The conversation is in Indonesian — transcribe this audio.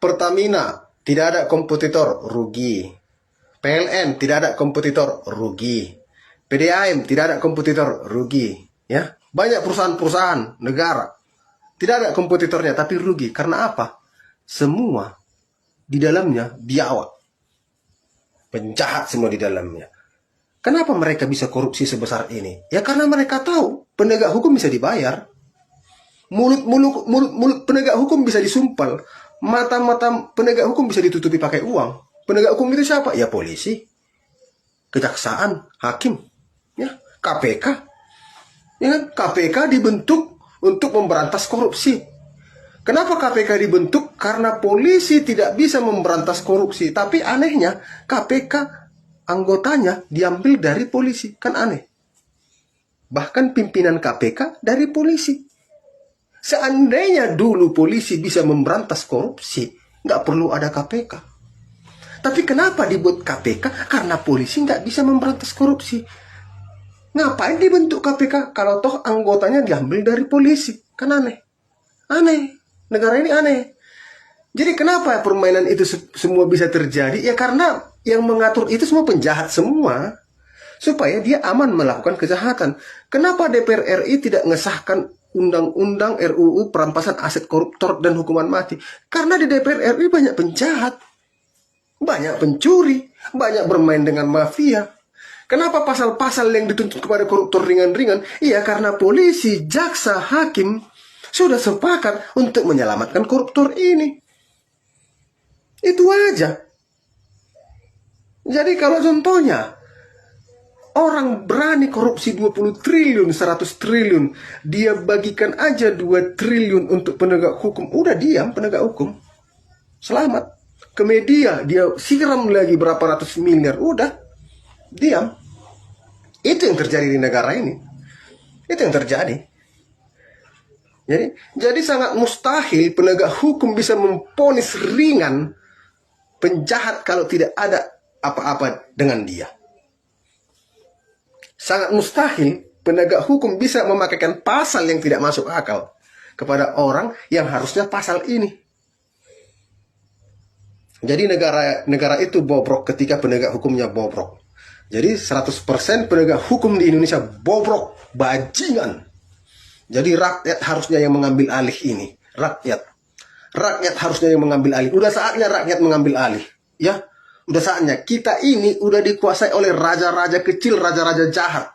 Pertamina tidak ada kompetitor, rugi. PLN tidak ada kompetitor, rugi. PDAM tidak ada kompetitor, rugi. Ya, banyak perusahaan-perusahaan negara tidak ada kompetitornya tapi rugi. Karena apa? Semua di dalamnya biawak, penjahat semua di dalamnya. Kenapa mereka bisa korupsi sebesar ini? Ya karena mereka tahu penegak hukum bisa dibayar. Mulut penegak hukum bisa disumpal. Mata-mata penegak hukum bisa ditutupi pakai uang. Penegak hukum itu siapa? Ya polisi, kejaksaan, hakim, ya KPK. Ya kan? KPK dibentuk untuk memberantas korupsi. Kenapa KPK dibentuk? Karena polisi tidak bisa memberantas korupsi. Tapi anehnya KPK anggotanya diambil dari polisi. Kan aneh. Bahkan pimpinan KPK dari polisi. Seandainya dulu polisi bisa memberantas korupsi, nggak perlu ada KPK. Tapi kenapa dibuat KPK? Karena polisi nggak bisa memberantas korupsi. Ngapain dibentuk KPK kalau toh anggotanya diambil dari polisi? Kan aneh. Aneh. Negara ini aneh. Jadi kenapa permainan itu semua bisa terjadi? Ya karena yang mengatur itu semua penjahat semua. Supaya dia aman melakukan kejahatan. Kenapa DPR RI tidak mengesahkan undang-undang RUU perampasan aset koruptor dan hukuman mati? Karena di DPR RI banyak penjahat, banyak pencuri, banyak bermain dengan mafia. Kenapa pasal-pasal yang dituntut kepada koruptor ringan-ringan? Iya karena polisi, jaksa, hakim sudah sepakat untuk menyelamatkan koruptor ini. Itu aja. Jadi kalau contohnya orang berani korupsi 20 triliun, 100 triliun. Dia bagikan aja 2 triliun untuk penegak hukum. Udah diam penegak hukum. Selamat. Ke media dia siram lagi berapa ratus miliar. Udah. Diam. Itu yang terjadi di negara ini. Itu yang terjadi. Jadi sangat mustahil penegak hukum bisa memponis ringan penjahat kalau tidak ada apa-apa dengan dia. Sangat mustahil penegak hukum bisa memakaikan pasal yang tidak masuk akal kepada orang yang harusnya pasal ini. Jadi negara itu bobrok ketika penegak hukumnya bobrok. Jadi 100% penegak hukum di Indonesia bobrok, bajingan. Jadi rakyat harusnya yang mengambil alih ini. Rakyat harusnya yang mengambil alih. Udah saatnya rakyat mengambil alih. Ya. Udah saatnya kita ini udah dikuasai oleh raja-raja kecil, raja-raja jahat.